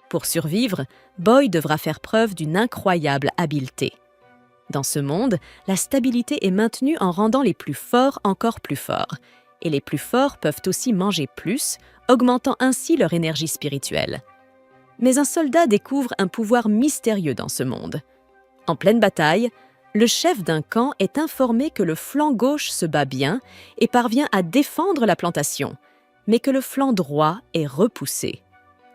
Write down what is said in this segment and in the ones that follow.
Pour survivre, Boy devra faire preuve d'une incroyable habileté. Dans ce monde, la stabilité est maintenue en rendant les plus forts encore plus forts. Et les plus forts peuvent aussi manger plus, augmentant ainsi leur énergie spirituelle. Mais un soldat découvre un pouvoir mystérieux dans ce monde. En pleine bataille, le chef d'un camp est informé que le flanc gauche se bat bien et parvient à défendre la plantation, mais que le flanc droit est repoussé.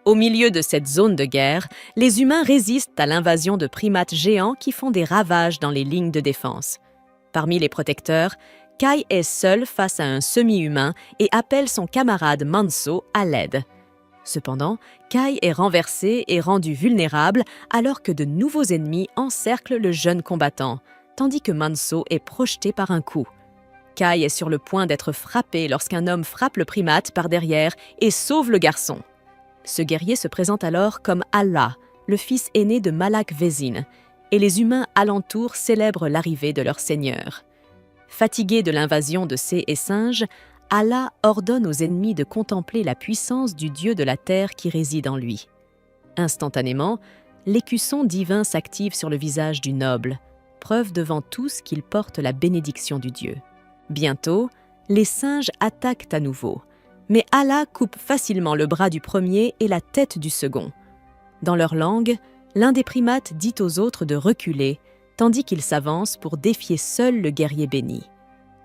Au milieu de cette zone de guerre, les humains résistent à l'invasion de primates géants qui font des ravages dans les lignes de défense. Parmi les protecteurs, Kai est seul face à un semi-humain et appelle son camarade Manso à l'aide. Cependant, Kai est renversé et rendu vulnérable alors que de nouveaux ennemis encerclent le jeune combattant, tandis que Manso est projeté par un coup. Kai est sur le point d'être frappé lorsqu'un homme frappe le primate par derrière et sauve le garçon. Ce guerrier se présente alors comme Allah, le fils aîné de Malak Vezin, et les humains alentour célèbrent l'arrivée de leur seigneur. Fatigué de l'invasion de Cé et singes, Allah ordonne aux ennemis de contempler la puissance du dieu de la terre qui réside en lui. Instantanément, l'écusson divin s'active sur le visage du noble, preuve devant tous qu'il porte la bénédiction du dieu. Bientôt, les singes attaquent à nouveau, mais Allah coupe facilement le bras du premier et la tête du second. Dans leur langue, l'un des primates dit aux autres de reculer, tandis qu'il s'avance pour défier seul le guerrier béni.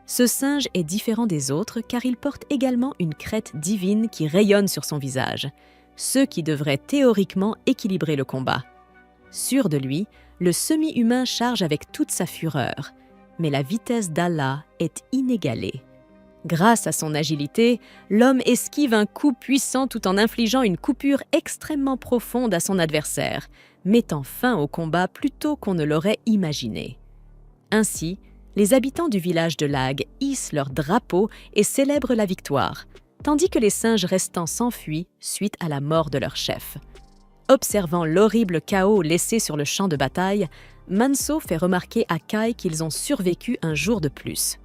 Ce singe est différent des autres car il porte également une crête divine qui rayonne sur son visage, ce qui devrait théoriquement équilibrer le combat. Sûr de lui, le semi-humain charge avec toute sa fureur, mais la vitesse d'Allah est inégalée. Grâce à son agilité, l'homme esquive un coup puissant tout en infligeant une coupure extrêmement profonde à son adversaire, mettant fin au combat plus tôt qu'on ne l'aurait imaginé. Ainsi, les habitants du village de Lag hissent leur drapeau et célèbrent la victoire, tandis que les singes restants s'enfuient suite à la mort de leur chef. Observant l'horrible chaos laissé sur le champ de bataille, Manso fait remarquer à Kai qu'ils ont survécu un jour de plus.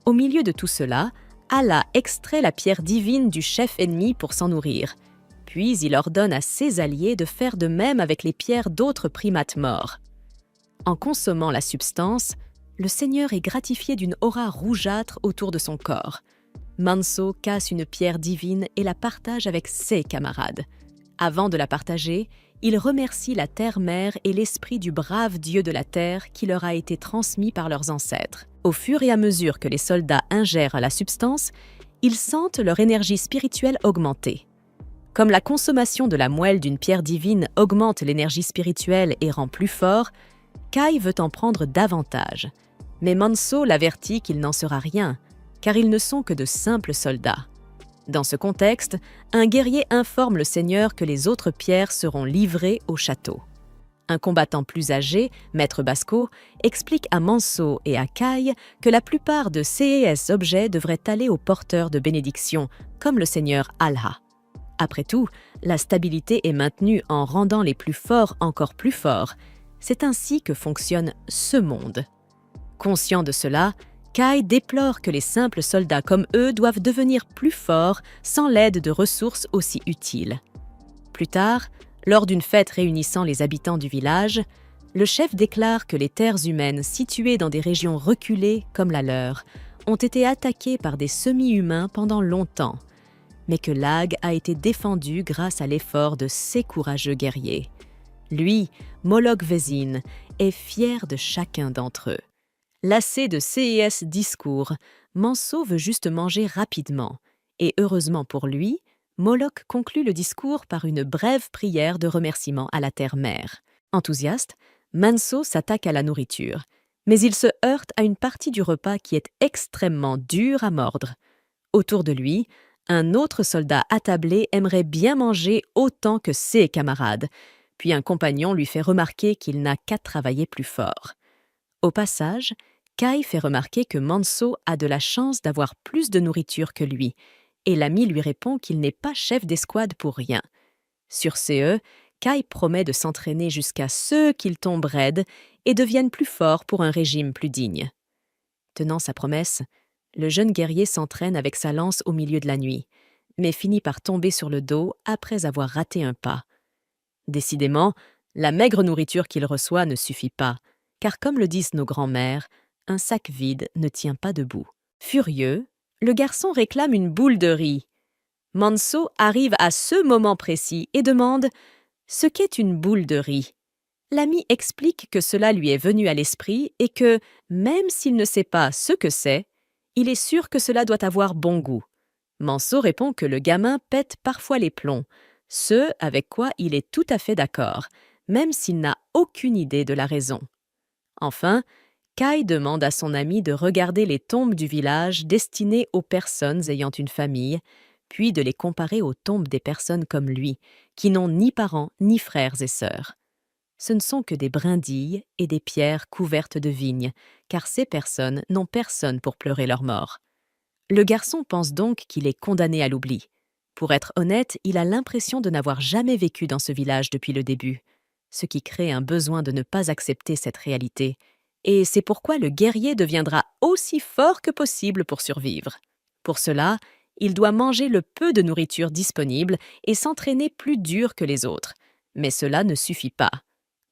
Au milieu de tout cela, Allah extrait la pierre divine du chef ennemi pour s'en nourrir. Puis il ordonne à ses alliés de faire de même avec les pierres d'autres primates morts. En consommant la substance, le Seigneur est gratifié d'une aura rougeâtre autour de son corps. Manso casse une pierre divine et la partage avec ses camarades. Avant de la partager, il remercie la terre-mère et l'esprit du brave dieu de la terre qui leur a été transmis par leurs ancêtres. Au fur et à mesure que les soldats ingèrent la substance, ils sentent leur énergie spirituelle augmenter. Comme la consommation de la moelle d'une pierre divine augmente l'énergie spirituelle et rend plus fort, Kai veut en prendre davantage. Mais Manso l'avertit qu'il n'en sera rien, car ils ne sont que de simples soldats. Dans ce contexte, un guerrier informe le seigneur que les autres pierres seront livrées au château. Un combattant plus âgé, Maître Basco, explique à Manso et à Kai que la plupart de ces objets devraient aller aux porteurs de bénédiction, comme le seigneur Allah. Après tout, la stabilité est maintenue en rendant les plus forts encore plus forts. C'est ainsi que fonctionne ce monde. Conscient de cela, Kai déplore que les simples soldats comme eux doivent devenir plus forts sans l'aide de ressources aussi utiles. Plus tard, lors d'une fête réunissant les habitants du village, le chef déclare que les terres humaines situées dans des régions reculées comme la leur ont été attaquées par des semi-humains pendant longtemps, mais que Lag a été défendu grâce à l'effort de ses courageux guerriers. Lui, Moloch Vezin, est fier de chacun d'entre eux. Lassé de ces discours, Manso veut juste manger rapidement, et heureusement pour lui, Moloch conclut le discours par une brève prière de remerciement à la terre-mère. Enthousiaste, Manso s'attaque à la nourriture, mais il se heurte à une partie du repas qui est extrêmement dure à mordre. Autour de lui, un autre soldat attablé aimerait bien manger autant que ses camarades, puis un compagnon lui fait remarquer qu'il n'a qu'à travailler plus fort. Au passage, Kai fait remarquer que Manso a de la chance d'avoir plus de nourriture que lui, et l'ami lui répond qu'il n'est pas chef d'escouade pour rien. Sur ce, Kai promet de s'entraîner jusqu'à ce qu'il tombe raide et devienne plus fort pour un régime plus digne. Tenant sa promesse, le jeune guerrier s'entraîne avec sa lance au milieu de la nuit, mais finit par tomber sur le dos après avoir raté un pas. Décidément, la maigre nourriture qu'il reçoit ne suffit pas, car comme le disent nos grands-mères, un sac vide ne tient pas debout. Furieux, le garçon réclame une boule de riz. Manso arrive à ce moment précis et demande ce qu'est une boule de riz. L'ami explique que cela lui est venu à l'esprit et que, même s'il ne sait pas ce que c'est, il est sûr que cela doit avoir bon goût. Manso répond que le gamin pète parfois les plombs, ce avec quoi il est tout à fait d'accord, même s'il n'a aucune idée de la raison. Enfin, Kai demande à son ami de regarder les tombes du village destinées aux personnes ayant une famille, puis de les comparer aux tombes des personnes comme lui, qui n'ont ni parents ni frères et sœurs. Ce ne sont que des brindilles et des pierres couvertes de vignes, car ces personnes n'ont personne pour pleurer leur mort. Le garçon pense donc qu'il est condamné à l'oubli. Pour être honnête, il a l'impression de n'avoir jamais vécu dans ce village depuis le début, ce qui crée un besoin de ne pas accepter cette réalité. Et c'est pourquoi le guerrier deviendra aussi fort que possible pour survivre. Pour cela, il doit manger le peu de nourriture disponible et s'entraîner plus dur que les autres. Mais cela ne suffit pas.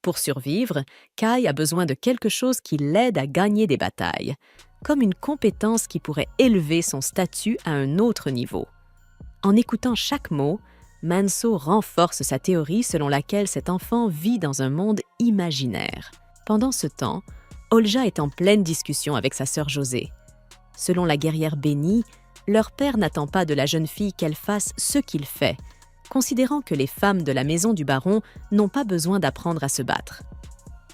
Pour survivre, Kai a besoin de quelque chose qui l'aide à gagner des batailles, comme une compétence qui pourrait élever son statut à un autre niveau. En écoutant chaque mot, Manso renforce sa théorie selon laquelle cet enfant vit dans un monde imaginaire. Pendant ce temps, Olja est en pleine discussion avec sa sœur José. Selon la guerrière bénie, leur père n'attend pas de la jeune fille qu'elle fasse ce qu'il fait, considérant que les femmes de la maison du baron n'ont pas besoin d'apprendre à se battre.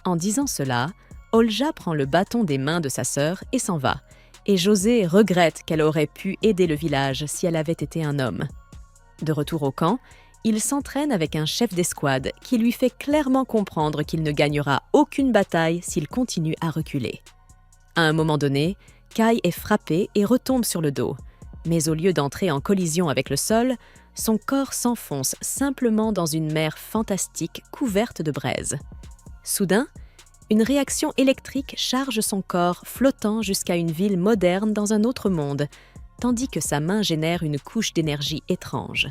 En disant cela, Olja prend le bâton des mains de sa sœur et s'en va, et José regrette qu'elle aurait pu aider le village si elle avait été un homme. De retour au camp, il s'entraîne avec un chef d'escouade qui lui fait clairement comprendre qu'il ne gagnera aucune bataille s'il continue à reculer. À un moment donné, Kai est frappé et retombe sur le dos, mais au lieu d'entrer en collision avec le sol, son corps s'enfonce simplement dans une mer fantastique couverte de braises. Soudain, une réaction électrique charge son corps flottant jusqu'à une ville moderne dans un autre monde, tandis que sa main génère une couche d'énergie étrange.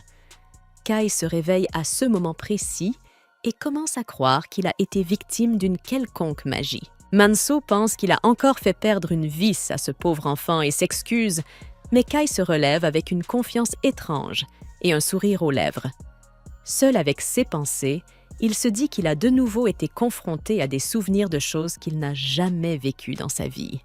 Kai se réveille à ce moment précis et commence à croire qu'il a été victime d'une quelconque magie. Manso pense qu'il a encore fait perdre une vis à ce pauvre enfant et s'excuse, mais Kai se relève avec une confiance étrange et un sourire aux lèvres. Seul avec ses pensées, il se dit qu'il a de nouveau été confronté à des souvenirs de choses qu'il n'a jamais vécues dans sa vie.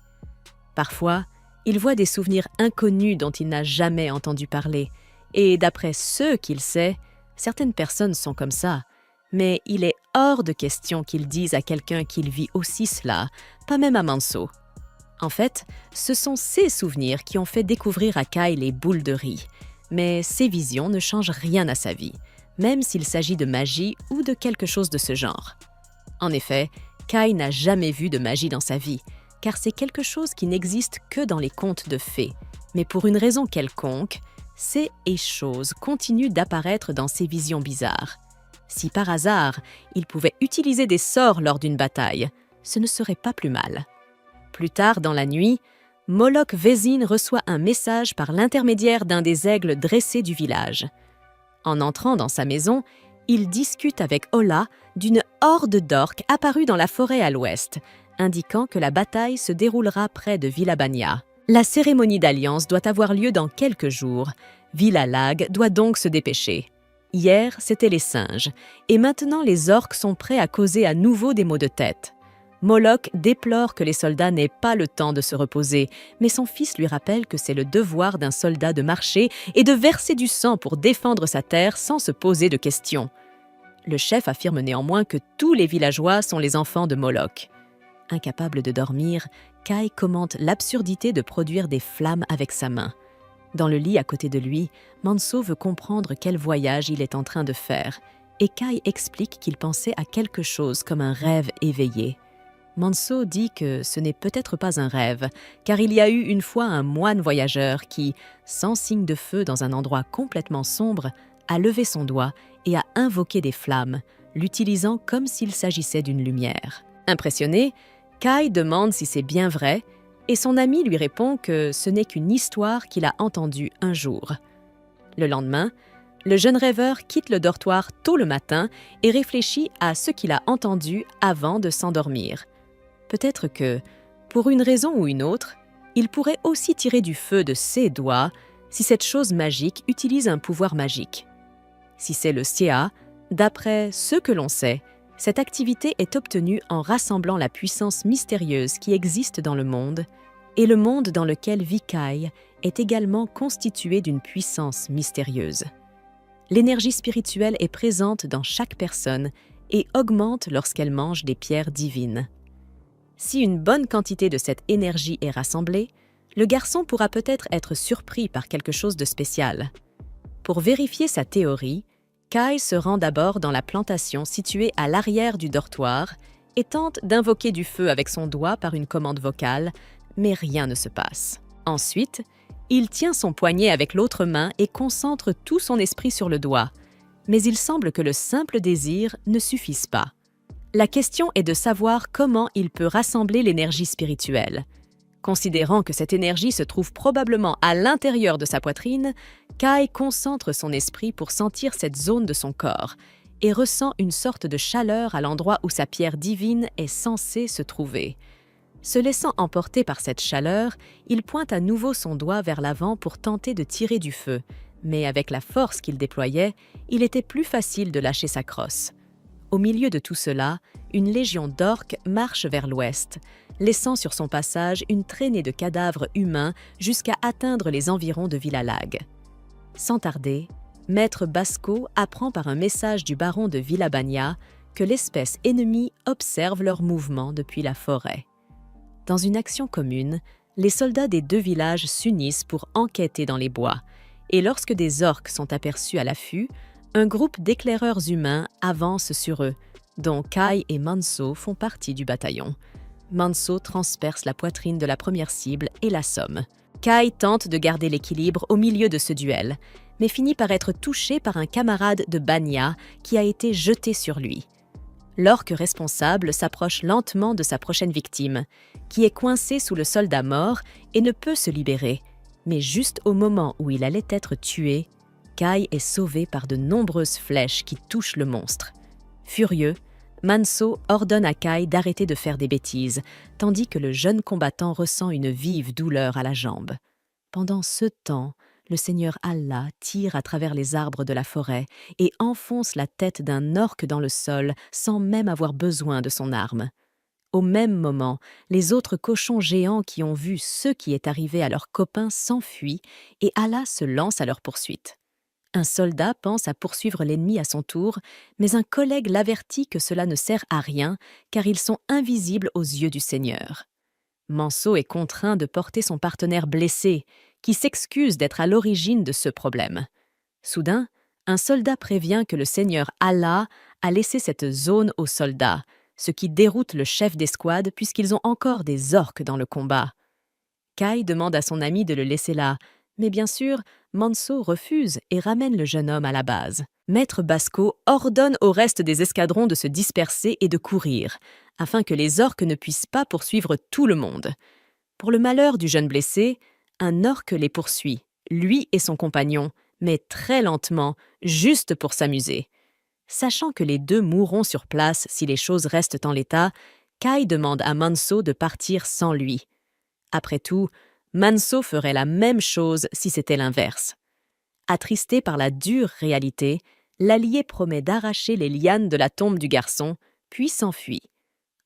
Parfois, il voit des souvenirs inconnus dont il n'a jamais entendu parler, et d'après ce qu'il sait, certaines personnes sont comme ça, mais il est hors de question qu'il dise à quelqu'un qu'il vit aussi cela, pas même à Manso. En fait, ce sont ces souvenirs qui ont fait découvrir à Kai les boules de riz, mais ces visions ne changent rien à sa vie, même s'il s'agit de magie ou de quelque chose de ce genre. En effet, Kai n'a jamais vu de magie dans sa vie, car c'est quelque chose qui n'existe que dans les contes de fées. Mais pour une raison quelconque, ces et choses continuent d'apparaître dans ses visions bizarres. Si par hasard, il pouvait utiliser des sorts lors d'une bataille, ce ne serait pas plus mal. Plus tard dans la nuit, Moloch Vézine reçoit un message par l'intermédiaire d'un des aigles dressés du village. En entrant dans sa maison, il discute avec Ola d'une horde d'orques apparue dans la forêt à l'ouest, indiquant que la bataille se déroulera près de Villabania. La cérémonie d'alliance doit avoir lieu dans quelques jours. Villalag doit donc se dépêcher. Hier, c'étaient les singes, et maintenant les orques sont prêts à causer à nouveau des maux de tête. Moloch déplore que les soldats n'aient pas le temps de se reposer, mais son fils lui rappelle que c'est le devoir d'un soldat de marcher et de verser du sang pour défendre sa terre sans se poser de questions. Le chef affirme néanmoins que tous les villageois sont les enfants de Moloch. Incapable de dormir, Kai commente l'absurdité de produire des flammes avec sa main. Dans le lit à côté de lui, Manso veut comprendre quel voyage il est en train de faire, et Kai explique qu'il pensait à quelque chose comme un rêve éveillé. Manso dit que ce n'est peut-être pas un rêve, car il y a eu une fois un moine voyageur qui, sans signe de feu dans un endroit complètement sombre, a levé son doigt et a invoqué des flammes, l'utilisant comme s'il s'agissait d'une lumière. Impressionné, Kai demande si c'est bien vrai, et son ami lui répond que ce n'est qu'une histoire qu'il a entendue un jour. Le lendemain, Le jeune rêveur quitte le dortoir tôt le matin et réfléchit à ce qu'il a entendu avant de s'endormir. Peut-être que, pour une raison ou une autre, il pourrait aussi tirer du feu de ses doigts si cette chose magique utilise un pouvoir magique. Si c'est le Xia, d'après ce que l'on sait, cette activité est obtenue en rassemblant la puissance mystérieuse qui existe dans le monde, et le monde dans lequel vit Kai est également constitué d'une puissance mystérieuse. L'énergie spirituelle est présente dans chaque personne et augmente lorsqu'elle mange des pierres divines. Si une bonne quantité de cette énergie est rassemblée, le garçon pourra peut-être être surpris par quelque chose de spécial. Pour vérifier sa théorie, Kai se rend d'abord dans la plantation située à l'arrière du dortoir et tente d'invoquer du feu avec son doigt par une commande vocale, mais rien ne se passe. Ensuite, il tient son poignet avec l'autre main et concentre tout son esprit sur le doigt. Mais il semble que le simple désir ne suffise pas. La question est de savoir comment il peut rassembler l'énergie spirituelle. Considérant que cette énergie se trouve probablement à l'intérieur de sa poitrine, Kai concentre son esprit pour sentir cette zone de son corps et ressent une sorte de chaleur à l'endroit où sa pierre divine est censée se trouver. Se laissant emporter par cette chaleur, il pointe à nouveau son doigt vers l'avant pour tenter de tirer du feu, mais avec la force qu'il déployait, il était plus facile de lâcher sa crosse. Au milieu de tout cela, une légion d'orques marche vers l'ouest, laissant sur son passage une traînée de cadavres humains jusqu'à atteindre les environs de Villalag. Sans tarder, Maître Basco apprend par un message du baron de Villabania que l'espèce ennemie observe leurs mouvements depuis la forêt. Dans une action commune, les soldats des deux villages s'unissent pour enquêter dans les bois, et lorsque des orques sont aperçus à l'affût, un groupe d'éclaireurs humains avance sur eux, dont Kai et Manso font partie du bataillon. Manso transperce la poitrine de la première cible et l'assomme. Kai tente de garder l'équilibre au milieu de ce duel, mais finit par être touché par un camarade de Banya qui a été jeté sur lui. L'orque responsable s'approche lentement de sa prochaine victime, qui est coincée sous le soldat mort et ne peut se libérer. Mais juste au moment où il allait être tué, Kai est sauvé par de nombreuses flèches qui touchent le monstre. Furieux, Manso ordonne à Kai d'arrêter de faire des bêtises, tandis que le jeune combattant ressent une vive douleur à la jambe. Pendant ce temps, le seigneur Allah tire à travers les arbres de la forêt et enfonce la tête d'un orque dans le sol sans même avoir besoin de son arme. Au même moment, les autres cochons géants qui ont vu ce qui est arrivé à leurs copains s'enfuient et Allah se lance à leur poursuite. Un soldat pense à poursuivre l'ennemi à son tour, mais un collègue l'avertit que cela ne sert à rien car ils sont invisibles aux yeux du Seigneur. Manso est contraint de porter son partenaire blessé, qui s'excuse d'être à l'origine de ce problème. Soudain, un soldat prévient que le Seigneur Allah a laissé cette zone aux soldats, ce qui déroute le chef d'escouade puisqu'ils ont encore des orques dans le combat. Kai demande à son ami de le laisser là, mais bien sûr, Manso refuse et ramène le jeune homme à la base. Maître Basco ordonne au reste des escadrons de se disperser et de courir, afin que les orques ne puissent pas poursuivre tout le monde. Pour le malheur du jeune blessé, un orque les poursuit, lui et son compagnon, mais très lentement, juste pour s'amuser. Sachant que les deux mourront sur place si les choses restent en l'état, Kai demande à Manso de partir sans lui. Après tout, Manso ferait la même chose si c'était l'inverse. Attristé par la dure réalité, l'allié promet d'arracher les lianes de la tombe du garçon, puis s'enfuit.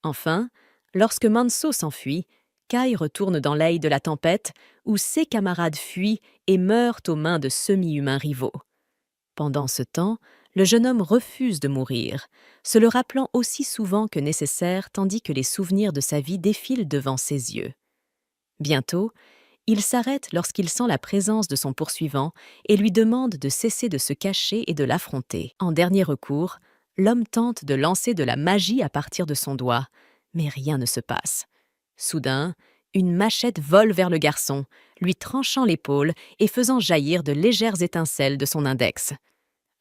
Enfin, lorsque Manso s'enfuit, Kai retourne dans l'œil de la tempête, où ses camarades fuient et meurent aux mains de semi-humains rivaux. Pendant ce temps, le jeune homme refuse de mourir, se le rappelant aussi souvent que nécessaire tandis que les souvenirs de sa vie défilent devant ses yeux. Bientôt, il s'arrête lorsqu'il sent la présence de son poursuivant et lui demande de cesser de se cacher et de l'affronter. En dernier recours, l'homme tente de lancer de la magie à partir de son doigt, mais rien ne se passe. Soudain, une machette vole vers le garçon, lui tranchant l'épaule et faisant jaillir de légères étincelles de son index.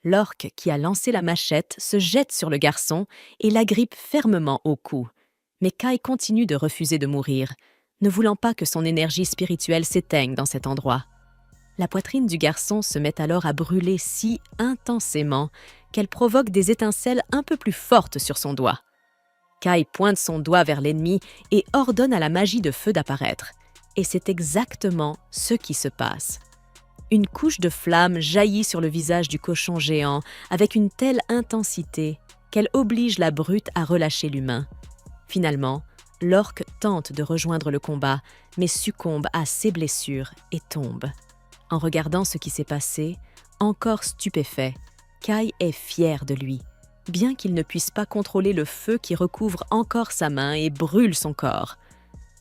L'orque qui a lancé la machette se jette sur le garçon et l'agrippe fermement au cou. Mais Kai continue de refuser de mourir, ne voulant pas que son énergie spirituelle s'éteigne dans cet endroit. La poitrine du garçon se met alors à brûler si intensément qu'elle provoque des étincelles un peu plus fortes sur son doigt. Kai pointe son doigt vers l'ennemi et ordonne à la magie de feu d'apparaître. Et c'est exactement ce qui se passe. Une couche de flamme jaillit sur le visage du cochon géant avec une telle intensité qu'elle oblige la brute à relâcher l'humain. Finalement, l'orque tente de rejoindre le combat, mais succombe à ses blessures et tombe. En regardant ce qui s'est passé, encore stupéfait, Kai est fier de lui, bien qu'il ne puisse pas contrôler le feu qui recouvre encore sa main et brûle son corps.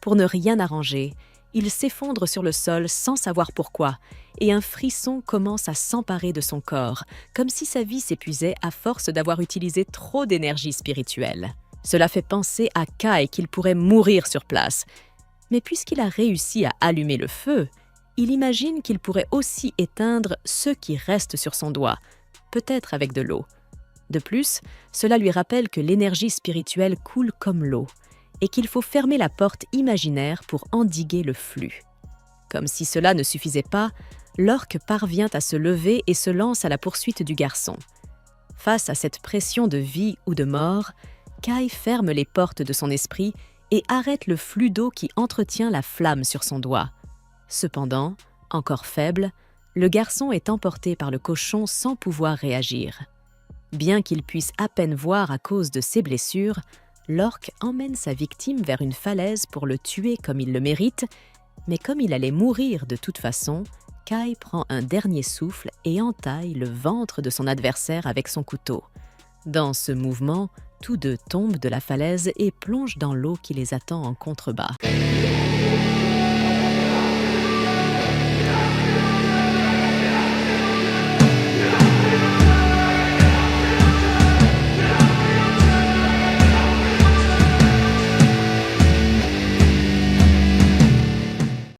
Pour ne rien arranger, il s'effondre sur le sol sans savoir pourquoi, et un frisson commence à s'emparer de son corps, comme si sa vie s'épuisait à force d'avoir utilisé trop d'énergie spirituelle. Cela fait penser à Kai qu'il pourrait mourir sur place. Mais puisqu'il a réussi à allumer le feu, il imagine qu'il pourrait aussi éteindre ceux qui restent sur son doigt, peut-être avec de l'eau. De plus, cela lui rappelle que l'énergie spirituelle coule comme l'eau et qu'il faut fermer la porte imaginaire pour endiguer le flux. Comme si cela ne suffisait pas, l'orque parvient à se lever et se lance à la poursuite du garçon. Face à cette pression de vie ou de mort, Kai ferme les portes de son esprit et arrête le flux d'eau qui entretient la flamme sur son doigt. Cependant, encore faible, le garçon est emporté par le cochon sans pouvoir réagir. Bien qu'il puisse à peine voir à cause de ses blessures, l'orque emmène sa victime vers une falaise pour le tuer comme il le mérite, mais comme il allait mourir de toute façon, Kai prend un dernier souffle et entaille le ventre de son adversaire avec son couteau. Dans ce mouvement, tous deux tombent de la falaise et plongent dans l'eau qui les attend en contrebas.